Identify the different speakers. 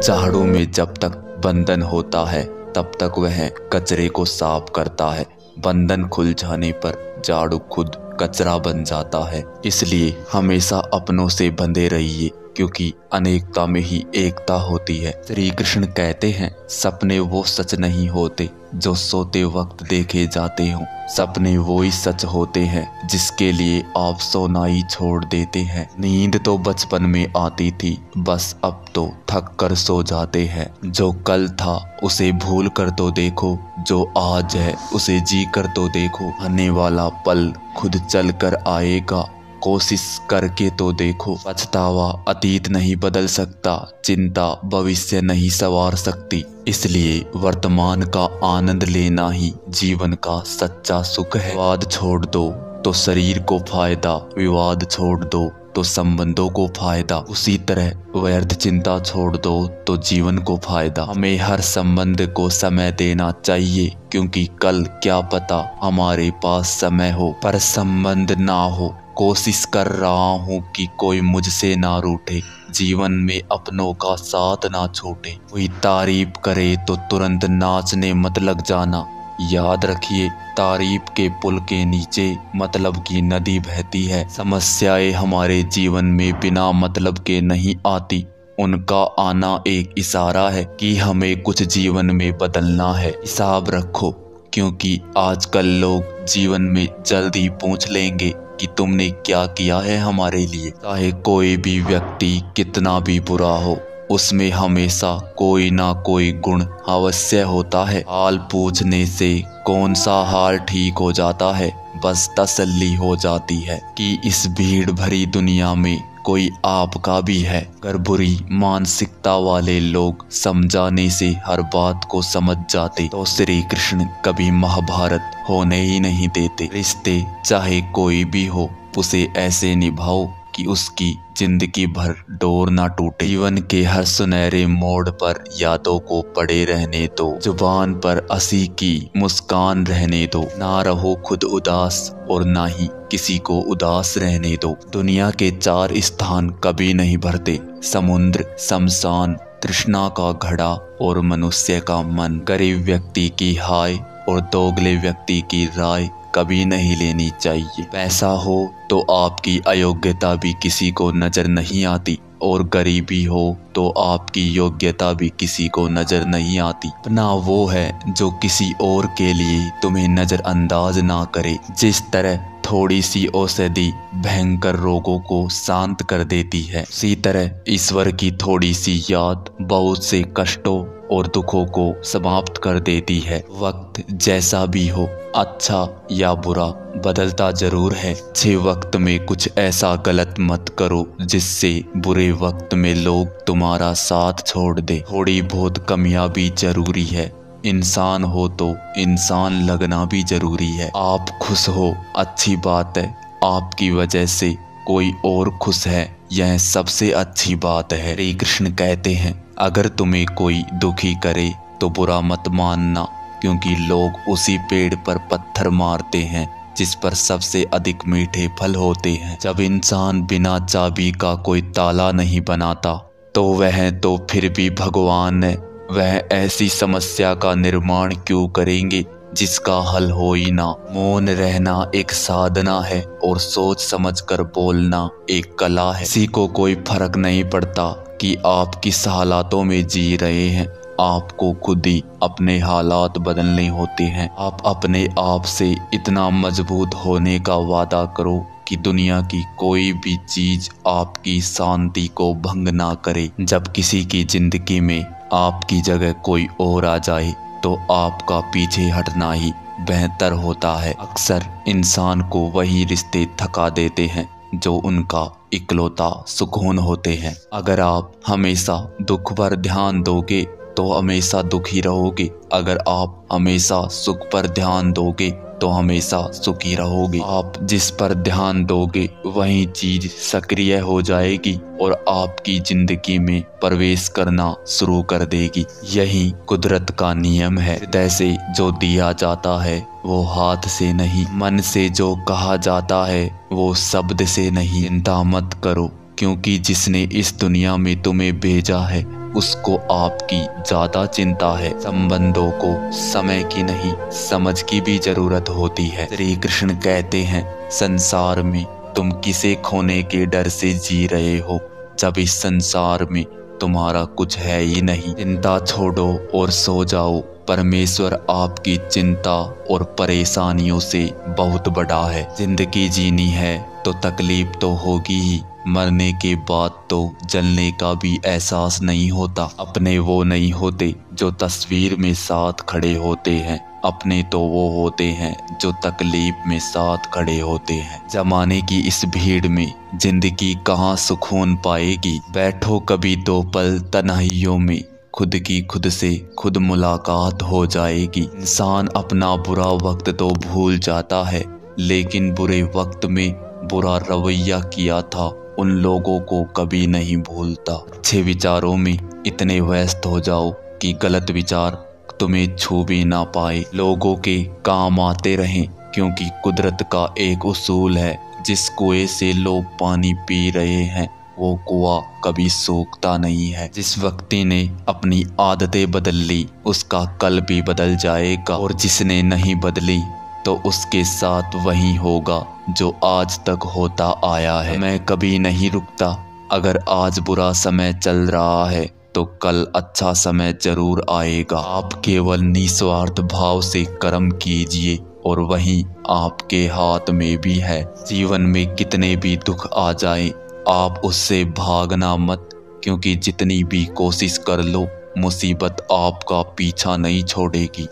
Speaker 1: झाड़ू में जब तक बंधन होता है तब तक वह कचरे को साफ करता है। बंधन खुल जाने पर झाड़ू खुद कचरा बन जाता है। इसलिए हमेशा अपनों से बंधे रहिए, क्योंकि अनेकता में ही एकता होती है। श्री कृष्ण कहते हैं, सपने वो सच नहीं होते जो सोते वक्त देखे जाते हों। सपने वो ही सच होते हैं जिसके लिए आप सोना ही छोड़ देते हैं। नींद तो बचपन में आती थी, बस अब तो थक कर सो जाते हैं। जो कल था उसे भूल कर तो देखो, जो आज है उसे जी कर तो देखो। आने वाला पल खुद चल कर आएगा, कोशिश करके तो देखो। पछतावा अतीत नहीं बदल सकता, चिंता भविष्य नहीं संवार सकती। इसलिए वर्तमान का आनंद लेना ही जीवन का सच्चा सुख है। विवाद छोड़ दो तो शरीर को फायदा, विवाद छोड़ दो तो संबंधों को फायदा। उसी तरह व्यर्थ चिंता छोड़ दो तो जीवन को फायदा। हमें हर संबंध को समय देना चाहिए, क्योंकि कल क्या पता हमारे पास समय हो पर संबंध ना हो। कोशिश कर रहा हूँ कि कोई मुझसे ना रूठे, जीवन में अपनों का साथ ना छूटे। कोई तारीफ करे तो तुरंत नाचने मत लग जाना। याद रखिए, तारीफ के पुल के नीचे मतलब की नदी बहती है। समस्याएं हमारे जीवन में बिना मतलब के नहीं आती, उनका आना एक इशारा है कि हमें कुछ जीवन में बदलना है। हिसाब रखो, क्योंकि आजकल लोग जीवन में जल्द ही पूछ लेंगे कि तुमने क्या किया है हमारे लिए। चाहे कोई भी व्यक्ति कितना भी बुरा हो, उसमें हमेशा कोई ना कोई गुण अवश्य होता है। हाल पूछने से कौन सा हाल ठीक हो जाता है, बस तसल्ली हो जाती है कि इस भीड़ भरी दुनिया में कोई आपका भी है। अगर बुरी मानसिकता वाले लोग समझाने से हर बात को समझ जाते तो श्री कृष्ण कभी महाभारत होने ही नहीं देते। रिश्ते चाहे कोई भी हो, उसे ऐसे निभाओ कि उसकी जिंदगी भर डोर ना टूटे। जीवन के हर सुनहरे मोड़ पर यादों को पड़े रहने दो, जुबान पर हंसी की मुस्कान रहने दो। ना रहो खुद उदास और ना ही किसी को उदास रहने दो। दुनिया के 4 स्थान कभी नहीं भरते, समुद्र, शमशान, तृष्णा का घड़ा और मनुष्य का मन। गरीब व्यक्ति की हाय और दोगले व्यक्ति की राय कभी नहीं लेनी चाहिए। पैसा हो तो आपकी अयोग्यता भी किसी को नजर नहीं आती, और गरीबी हो तो आपकी योग्यता भी किसी को नजर नहीं आती। अपना वो है जो किसी और के लिए तुम्हें नजरअंदाज ना करे। जिस तरह थोड़ी सी औषधि भयंकर रोगों को शांत कर देती है, उसी तरह ईश्वर की थोड़ी सी याद बहुत से कष्टों और दुखों को समाप्त कर देती है। वक्त जैसा भी हो, अच्छा या बुरा, बदलता जरूर है। अच्छे वक्त में कुछ ऐसा गलत मत करो जिससे बुरे वक्त में लोग तुम्हारा साथ छोड़ दे। थोड़ी बहुत कामयाबी जरूरी है, इंसान हो तो इंसान लगना भी जरूरी है। आप खुश हो, अच्छी बात है, आपकी वजह से कोई और खुश है, यह सबसे अच्छी बात है। श्री कृष्ण कहते हैं, अगर तुम्हें कोई दुखी करे तो बुरा मत मानना, क्योंकि लोग उसी पेड़ पर पत्थर मारते हैं जिस पर सबसे अधिक मीठे फल होते हैं। जब इंसान बिना चाबी का कोई ताला नहीं बनाता तो वह तो फिर भी भगवान है। वह ऐसी समस्या का निर्माण क्यों करेंगे जिसका हल हो ही ना। मौन रहना एक साधना है और सोच समझकर बोलना एक कला है। किसी को कोई फर्क नहीं पड़ता कि आप किस हालातों में जी रहे हैं, आपको खुद ही अपने हालात बदलने होते हैं। आप अपने आप से इतना मजबूत होने का वादा करो कि दुनिया की कोई भी चीज आपकी शांति को भंग ना करे। जब किसी की जिंदगी में आपकी जगह कोई और आ जाए तो आपका पीछे हटना ही बेहतर होता है। अक्सर इंसान को वही रिश्ते थका देते हैं जो उनका इकलौता सुकून होते हैं। अगर आप हमेशा दुख पर ध्यान दोगे तो हमेशा दुखी रहोगे। अगर आप हमेशा सुख पर ध्यान दोगे तो हमेशा सुखी रहोगे। आप जिस पर ध्यान दोगे वही चीज सक्रिय हो जाएगी और आपकी जिंदगी में प्रवेश करना शुरू कर देगी। यही कुदरत का नियम है। हृदय से जो दिया जाता है वो हाथ से नहीं, मन से जो कहा जाता है वो शब्द से नहीं। चिंता मत करो, क्योंकि जिसने इस दुनिया में तुम्हें भेजा है उसको आपकी ज्यादा चिंता है। संबंधों को समय की नहीं समझ की भी जरूरत होती है। श्री कृष्ण कहते हैं, संसार में तुम किसे खोने के डर से जी रहे हो, जब इस संसार में तुम्हारा कुछ है ही नहीं। चिंता छोड़ो और सो जाओ। परमेश्वर आपकी चिंता और परेशानियों से बहुत बड़ा है। जिंदगी जीनी है तो तकलीफ तो होगी ही, मरने के बाद तो जलने का भी एहसास नहीं होता। अपने वो नहीं होते जो तस्वीर में साथ खड़े होते हैं, अपने तो वो होते हैं जो तकलीफ में साथ खड़े होते हैं। जमाने की इस भीड़ में जिंदगी कहाँ सुकून पाएगी। बैठो कभी दो पल तन्हाइयों में, खुद की खुद से खुद मुलाकात हो जाएगी। इंसान अपना बुरा वक्त तो भूल जाता है, लेकिन बुरे वक्त में बुरा रवैया किया था उन लोगों को कभी नहीं भूलता। अच्छे विचारों में इतने व्यस्त हो जाओ कि गलत विचार तुम्हें छू भी ना पाए। लोगों के काम आते रहें, क्योंकि कुदरत का एक उसूल है, जिस कुएं से लोग पानी पी रहे हैं वो कुआं कभी सूखता नहीं है। जिस व्यक्ति ने अपनी आदतें बदल ली उसका कल भी बदल जाएगा, और जिसने नहीं बदली तो उसके साथ वही होगा जो आज तक होता आया है। मैं कभी नहीं रुकता। अगर आज बुरा समय चल रहा है तो कल अच्छा समय जरूर आएगा। आप केवल निस्वार्थ भाव से कर्म कीजिए और वही आपके हाथ में भी है। जीवन में कितने भी दुख आ जाएं, आप उससे भागना मत, क्योंकि जितनी भी कोशिश कर लो मुसीबत आपका पीछा नहीं छोड़ेगी।